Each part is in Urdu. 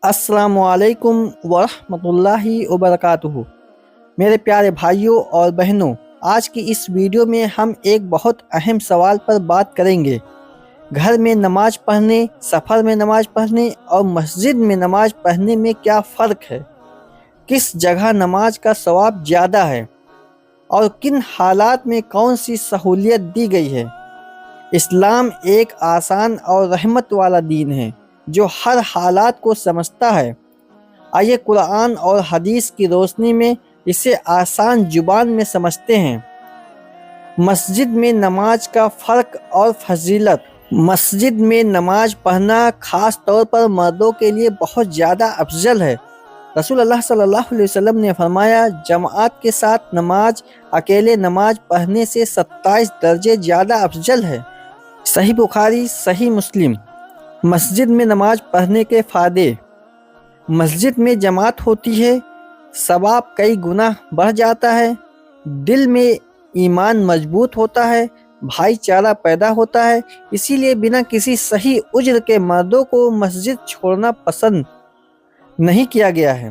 السلام علیکم ورحمۃ اللہ وبرکاتہ۔ میرے پیارے بھائیوں اور بہنوں، آج کی اس ویڈیو میں ہم ایک بہت اہم سوال پر بات کریں گے۔ گھر میں نماز پڑھنے، سفر میں نماز پڑھنے اور مسجد میں نماز پڑھنے میں کیا فرق ہے؟ کس جگہ نماز کا ثواب زیادہ ہے اور کن حالات میں کون سی سہولیت دی گئی ہے؟ اسلام ایک آسان اور رحمت والا دین ہے جو ہر حالات کو سمجھتا ہے۔ آئیے قرآن اور حدیث کی روشنی میں اسے آسان زبان میں سمجھتے ہیں۔ مسجد میں نماز کا فرق اور فضیلت۔ مسجد میں نماز پڑھنا خاص طور پر مردوں کے لیے بہت زیادہ افضل ہے۔ رسول اللہ صلی اللہ علیہ وسلم نے فرمایا، جماعت کے ساتھ نماز اکیلے نماز پڑھنے سے 27 درجے زیادہ افضل ہے۔ صحیح بخاری، صحیح مسلم۔ مسجد میں نماز پڑھنے کے فائدے۔ مسجد میں جماعت ہوتی ہے، ثواب کئی گنا بڑھ جاتا ہے، دل میں ایمان مضبوط ہوتا ہے، بھائی چارہ پیدا ہوتا ہے۔ اسی لیے بنا کسی صحیح عذر کے مردوں کو مسجد چھوڑنا پسند نہیں کیا گیا ہے۔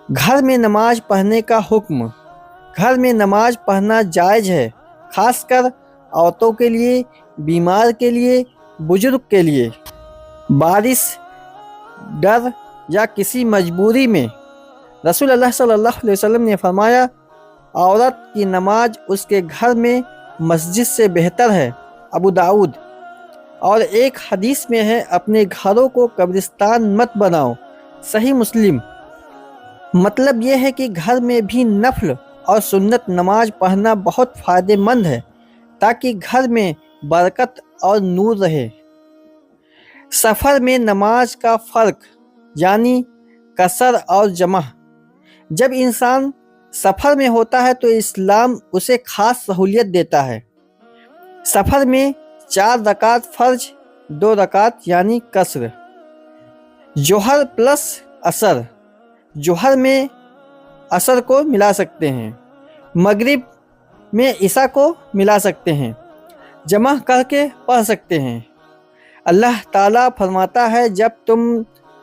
گھر میں نماز پڑھنے کا حکم۔ گھر میں نماز پڑھنا جائز ہے، خاص کر عورتوں کے لیے، بیمار کے لیے، بزرگ کے لیے، بارش، ڈر یا کسی مجبوری میں۔ رسول اللہ صلی اللہ علیہ وسلم نے فرمایا، عورت کی نماز اس کے گھر میں مسجد سے بہتر ہے۔ ابو داؤد۔ اور ایک حدیث میں ہے، اپنے گھروں کو قبرستان مت بناؤ۔ صحیح مسلم۔ مطلب یہ ہے کہ گھر میں بھی نفل اور سنت نماز پڑھنا بہت فائدہ مند ہے تاکہ گھر میں برکت اور نور رہے۔ سفر میں نماز کا فرق، یعنی قصر اور جمع۔ جب انسان سفر میں ہوتا ہے تو اسلام اسے خاص سہولیت دیتا ہے۔ سفر میں 4 رکعت فرض، 2 رکعت یعنی قصر۔ ظہر پلس عصر، ظہر میں عصر کو ملا سکتے ہیں، مغرب میں عشاء کو ملا سکتے ہیں، جمع کر کے پڑھ سکتے ہیں۔ اللہ تعالیٰ فرماتا ہے، جب تم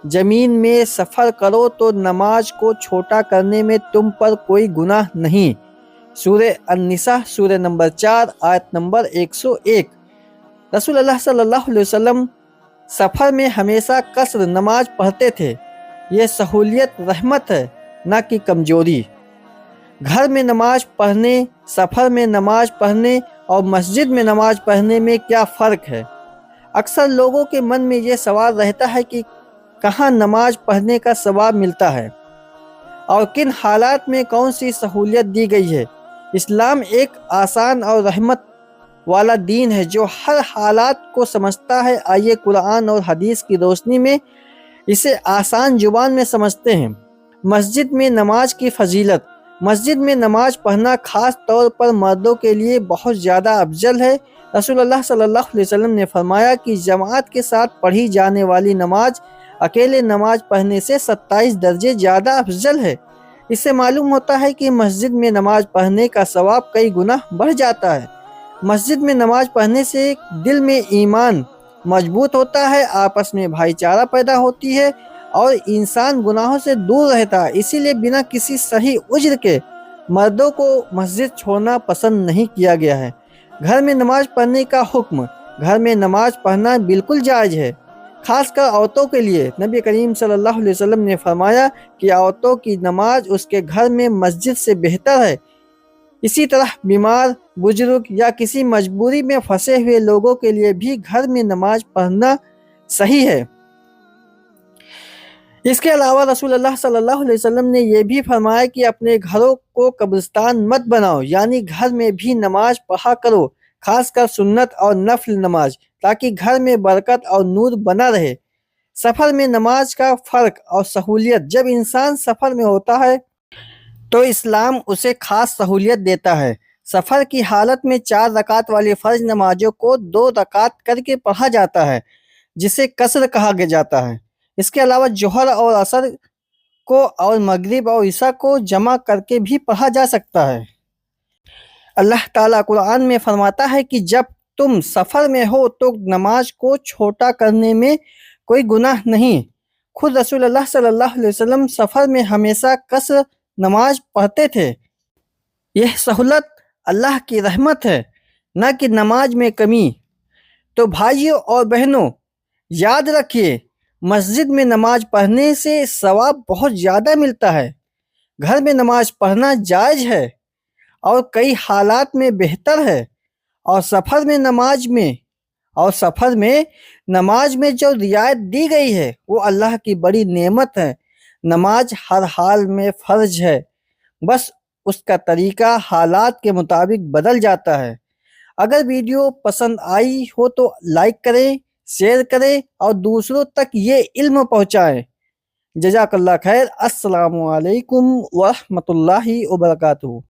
زمین میں سفر کرو تو نماز کو چھوٹا کرنے میں تم پر کوئی گناہ نہیں۔ سورہ النساء، سورہ نمبر 4، آیت نمبر 101۔ رسول اللہ صلی اللہ علیہ وسلم سفر میں ہمیشہ قصر نماز پڑھتے تھے۔ یہ سہولیت رحمت ہے، نہ کہ کمزوری۔ گھر میں نماز پڑھنے، سفر میں نماز پڑھنے اور مسجد میں نماز پڑھنے میں کیا فرق ہے؟ اکثر لوگوں کے من میں یہ سوال رہتا ہے کہ کہاں نماز پڑھنے کا ثواب ملتا ہے اور کن حالات میں کون سی سہولیت دی گئی ہے۔ اسلام ایک آسان اور رحمت والا دین ہے جو ہر حالات کو سمجھتا ہے۔ آئیے قرآن اور حدیث کی روشنی میں اسے آسان زبان میں سمجھتے ہیں۔ مسجد میں نماز کی فضیلت۔ مسجد میں نماز پڑھنا خاص طور پر مردوں کے لیے بہت زیادہ افضل ہے۔ رسول اللہ صلی اللہ علیہ وسلم نے فرمایا کہ جماعت کے ساتھ پڑھی جانے والی نماز اکیلے نماز پڑھنے سے 27 درجے زیادہ افضل ہے۔ اس سے معلوم ہوتا ہے کہ مسجد میں نماز پڑھنے کا ثواب کئی گنا بڑھ جاتا ہے۔ مسجد میں نماز پڑھنے سے دل میں ایمان مضبوط ہوتا ہے، آپس میں بھائی چارہ پیدا ہوتی ہے اور انسان گناہوں سے دور رہتا ہے۔ اسی لیے بنا کسی صحیح عذر کے مردوں کو مسجد چھوڑنا پسند نہیں کیا گیا ہے۔ گھر میں نماز پڑھنے کا حکم۔ گھر میں نماز پڑھنا بالکل جائز ہے، خاص کر عورتوں کے لیے۔ نبی کریم صلی اللہ علیہ وسلم نے فرمایا کہ عورتوں کی نماز اس کے گھر میں مسجد سے بہتر ہے۔ اسی طرح بیمار، بزرگ یا کسی مجبوری میں پھنسے ہوئے لوگوں کے لیے بھی گھر میں نماز پڑھنا صحیح ہے۔ اس کے علاوہ رسول اللہ صلی اللہ علیہ وسلم نے یہ بھی فرمایا کہ اپنے گھروں کو قبرستان مت بناؤ، یعنی گھر میں بھی نماز پڑھا کرو، خاص کر سنت اور نفل نماز، تاکہ گھر میں برکت اور نور بنا رہے۔ سفر میں نماز کا فرق اور سہولیت۔ جب انسان سفر میں ہوتا ہے تو اسلام اسے خاص سہولیت دیتا ہے۔ سفر کی حالت میں 4 رکعت والی فرض نمازوں کو 2 رکعت کر کے پڑھا جاتا ہے، جسے قصر کہا جاتا ہے۔ اس کے علاوہ ظہر اور عصر کو اور مغرب اور عشاء کو جمع کر کے بھی پڑھا جا سکتا ہے۔ اللہ تعالیٰ قرآن میں فرماتا ہے کہ جب تم سفر میں ہو تو نماز کو چھوٹا کرنے میں کوئی گناہ نہیں۔ خود رسول اللہ صلی اللہ علیہ وسلم سفر میں ہمیشہ قصر نماز پڑھتے تھے۔ یہ سہولت اللہ کی رحمت ہے، نہ کہ نماز میں کمی۔ تو بھائیوں اور بہنوں، یاد رکھیے، مسجد میں نماز پڑھنے سے ثواب بہت زیادہ ملتا ہے۔ گھر میں نماز پڑھنا جائز ہے اور کئی حالات میں بہتر ہے، اور سفر میں نماز میں جو رعایت دی گئی ہے وہ اللہ کی بڑی نعمت ہے۔ نماز ہر حال میں فرض ہے، بس اس کا طریقہ حالات کے مطابق بدل جاتا ہے۔ اگر ویڈیو پسند آئی ہو تو لائک کریں، شیئر کریں اور دوسروں تک یہ علم پہنچائیں۔ جزاک اللہ خیر۔ السلام علیکم ورحمۃ اللہ وبرکاتہ۔